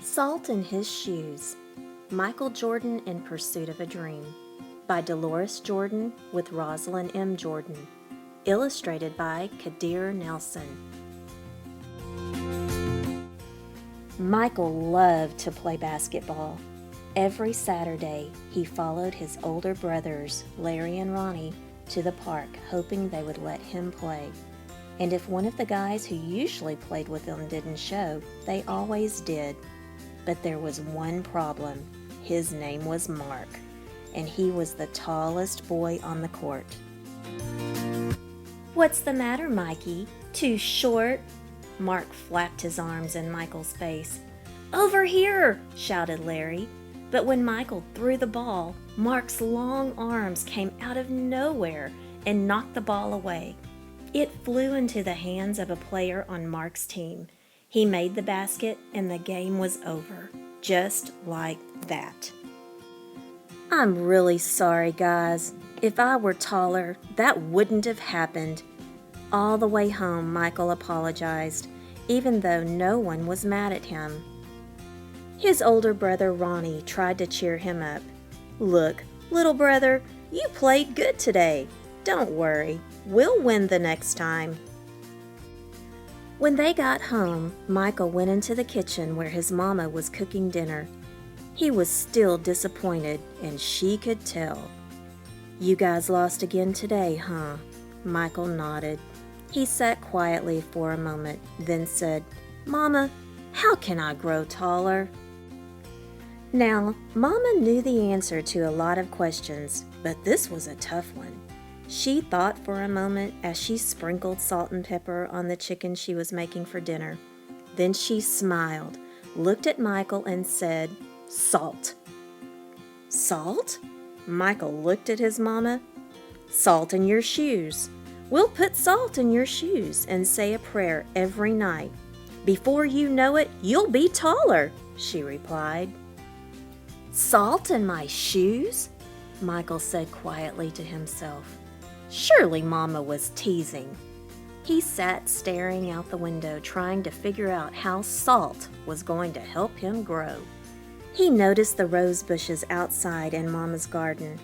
Salt in His Shoes, Michael Jordan in Pursuit of a Dream, by Dolores Jordan with Rosalind M. Jordan, illustrated by Kadir Nelson. Michael loved to play basketball. Every Saturday, he followed his older brothers, Larry and Ronnie, to the park, hoping they would let him play. And if one of the guys who usually played with them didn't show, they always did. But there was one problem. His name was Mark, and he was the tallest boy on the court. "What's the matter, Mikey? Too short?" Mark flapped his arms in Michael's face. "Over here!" shouted Larry. But when Michael threw the ball, Mark's long arms came out of nowhere and knocked the ball away. It flew into the hands of a player on Mark's team. He made the basket, and the game was over, just like that. "I'm really sorry, guys. If I were taller, that wouldn't have happened." All the way home, Michael apologized, even though no one was mad at him. His older brother Ronnie tried to cheer him up. "Look, little brother, you played good today. Don't worry, we'll win the next time." When they got home, Michael went into the kitchen where his mama was cooking dinner. He was still disappointed, and she could tell. "You guys lost again today, huh?" Michael nodded. He sat quietly for a moment, then said, "Mama, how can I grow taller?" Now, Mama knew the answer to a lot of questions, but this was a tough one. She thought for a moment as she sprinkled salt and pepper on the chicken she was making for dinner. Then she smiled, looked at Michael, and said, "Salt." "Salt?" Michael looked at his mama. "Salt in your shoes. We'll put salt in your shoes and say a prayer every night. Before you know it, you'll be taller," she replied. "Salt in my shoes?" Michael said quietly to himself. Surely Mama was teasing. He sat staring out the window, trying to figure out how salt was going to help him grow. He noticed the rose bushes outside in Mama's garden.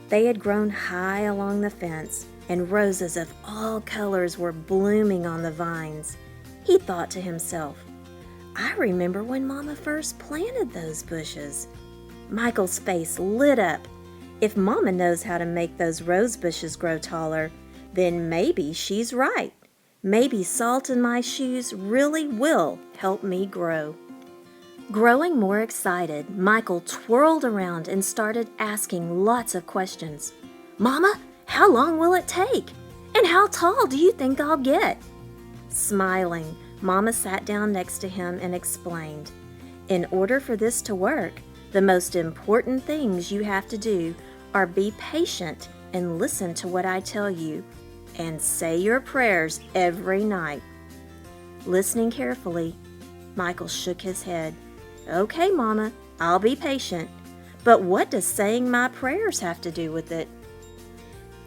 They had grown high along the fence, and roses of all colors were blooming on the vines. He thought to himself, "I remember when Mama first planted those bushes." Michael's face lit up. If Mama knows how to make those rose bushes grow taller, then maybe she's right. Maybe salt in my shoes really will help me grow. Growing more excited, Michael twirled around and started asking lots of questions. "Mama, how long will it take? And how tall do you think I'll get?" Smiling, Mama sat down next to him and explained, "In order for this to work, the most important things you have to do are be patient and listen to what I tell you, and say your prayers every night." Listening carefully, Michael shook his head. "Okay, Mama, I'll be patient. But what does saying my prayers have to do with it?"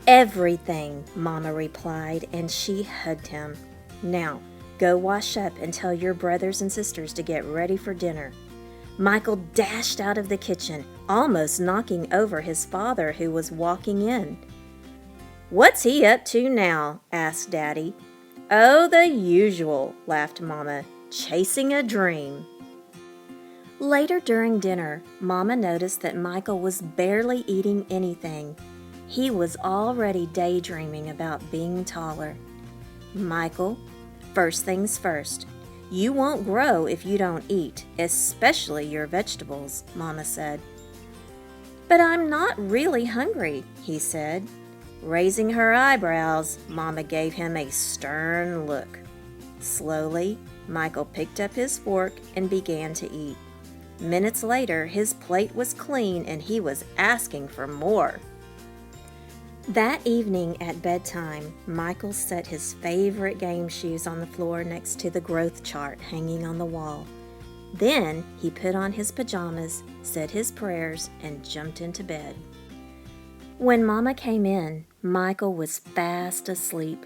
"Everything," Mama replied, and she hugged him. "Now, go wash up and tell your brothers and sisters to get ready for dinner." Michael dashed out of the kitchen, almost knocking over his father, who was walking in. "What's he up to now?" asked Daddy. "Oh, the usual," laughed Mama, "chasing a dream." Later during dinner, Mama noticed that Michael was barely eating anything. He was already daydreaming about being taller. "Michael, first things first. You won't grow if you don't eat, especially your vegetables," Mama said. "But I'm not really hungry," he said. Raising her eyebrows, Mama gave him a stern look. Slowly, Michael picked up his fork and began to eat. Minutes later, his plate was clean and he was asking for more. That evening at bedtime, Michael set his favorite game shoes on the floor next to the growth chart hanging on the wall. Then he put on his pajamas, said his prayers, and jumped into bed. When Mama came in, Michael was fast asleep.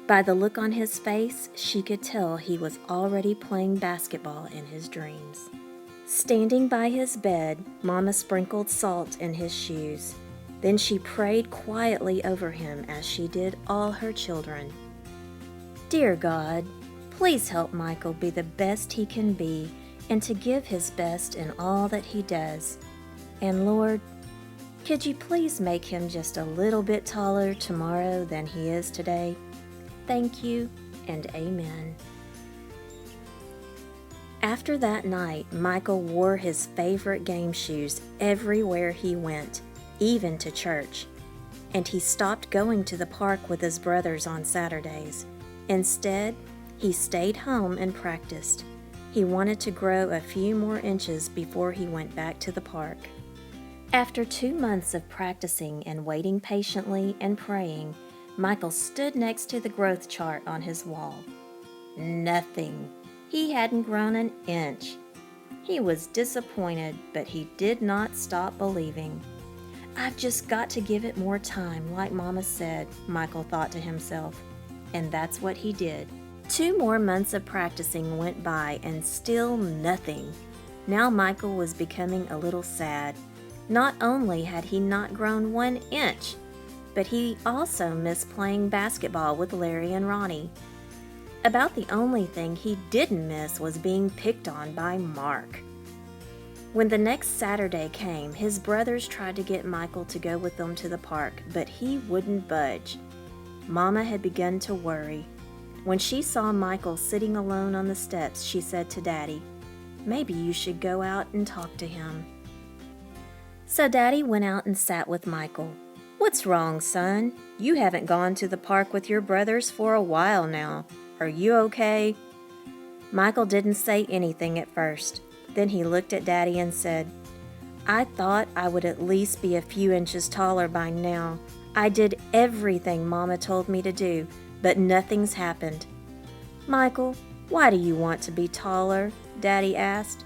By the look on his face, she could tell he was already playing basketball in his dreams. Standing by his bed, Mama sprinkled salt in his shoes. Then she prayed quietly over him as she did all her children. Dear God, please help Michael be the best he can be and to give his best in all that he does. And Lord, could you please make him just a little bit taller tomorrow than he is today? Thank you and amen. After that night, Michael wore his favorite game shoes everywhere he went, even to church. And he stopped going to the park with his brothers on Saturdays. Instead, he stayed home and practiced. He wanted to grow a few more inches before he went back to the park. After 2 months of practicing and waiting patiently and praying, Michael stood next to the growth chart on his wall. Nothing. He hadn't grown an inch. He was disappointed, but he did not stop believing. I've just got to give it more time, like Mama said, Michael thought to himself. And that's what he did. 2 more months of practicing went by and still nothing. Now Michael was becoming a little sad. Not only had he not grown 1 inch, but he also missed playing basketball with Larry and Ronnie. About the only thing he didn't miss was being picked on by Mark. When the next Saturday came, his brothers tried to get Michael to go with them to the park, but he wouldn't budge. Mama had begun to worry. When she saw Michael sitting alone on the steps, she said to Daddy, "Maybe you should go out and talk to him." So Daddy went out and sat with Michael. "What's wrong, son? You haven't gone to the park with your brothers for a while now. Are you okay?" Michael didn't say anything at first. Then he looked at Daddy and said, "I thought I would at least be a few inches taller by now. I did everything Mama told me to do, but nothing's happened." "Michael, why do you want to be taller?" Daddy asked.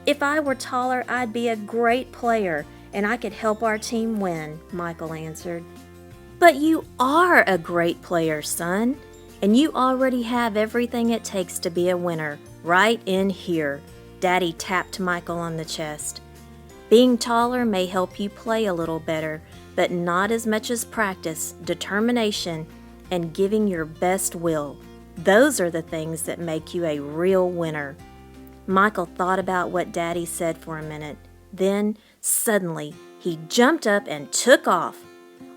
"If I were taller, I'd be a great player, and I could help our team win," Michael answered. "But you are a great player, son, and you already have everything it takes to be a winner, right in here." Daddy tapped Michael on the chest. "Being taller may help you play a little better, but not as much as practice, determination, and giving your best will. Those are the things that make you a real winner." Michael thought about what Daddy said for a minute. Then, suddenly, he jumped up and took off.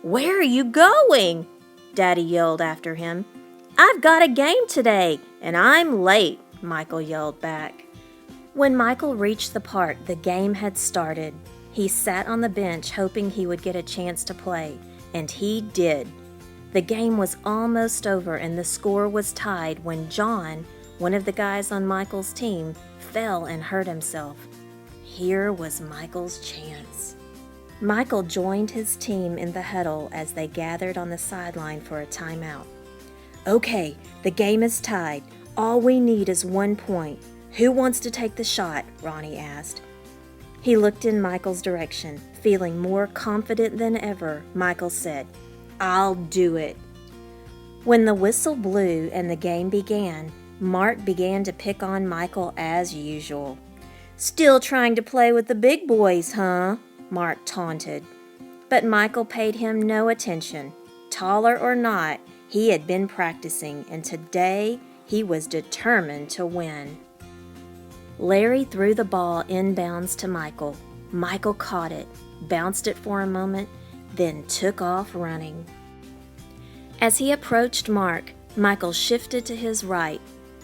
"Where are you going?" Daddy yelled after him. "I've got a game today, and I'm late," Michael yelled back. When Michael reached the park, the game had started. He sat on the bench hoping he would get a chance to play, and he did. The game was almost over and the score was tied when John, one of the guys on Michael's team, fell and hurt himself. Here was Michael's chance. Michael joined his team in the huddle as they gathered on the sideline for a timeout. "Okay, the game is tied. All we need is 1 point. Who wants to take the shot?" Ronnie asked. He looked in Michael's direction. Feeling more confident than ever, Michael said, "I'll do it." When the whistle blew and the game began, Mark began to pick on Michael as usual. "Still trying to play with the big boys, huh?" Mark taunted. But Michael paid him no attention. Taller or not, he had been practicing, and today he was determined to win. Larry threw the ball inbounds to Michael. Michael caught it, bounced it for a moment, then took off running. As he approached Mark, Michael shifted to his right.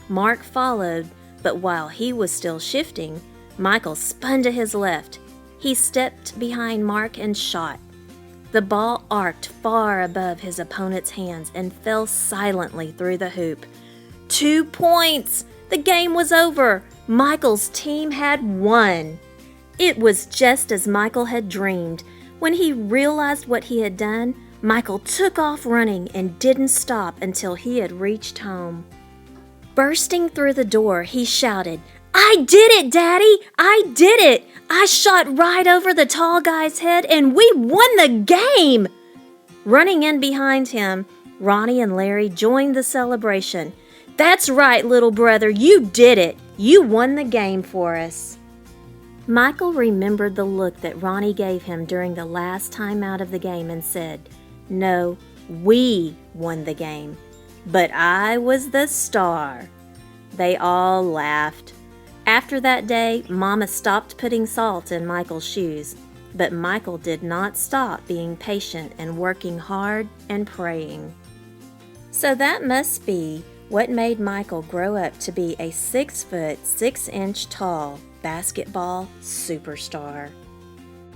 Mark followed, but while he was still shifting, Michael spun to his left. He stepped behind Mark and shot. The ball arced far above his opponent's hands and fell silently through the hoop. 2 points! The game was over! Michael's team had won! It was just as Michael had dreamed. When he realized what he had done, Michael took off running and didn't stop until he had reached home. Bursting through the door, he shouted, "I did it, Daddy! I did it! I shot right over the tall guy's head and we won the game!" Running in behind him, Ronnie and Larry joined the celebration. "That's right, little brother, you did it! You won the game for us." Michael remembered the look that Ronnie gave him during the last time out of the game and said, "No, we won the game, but I was the star." They all laughed. After that day, Mama stopped putting salt in Michael's shoes, but Michael did not stop being patient and working hard and praying. So that must be what made Michael grow up to be a 6 foot 6 inch tall basketball superstar.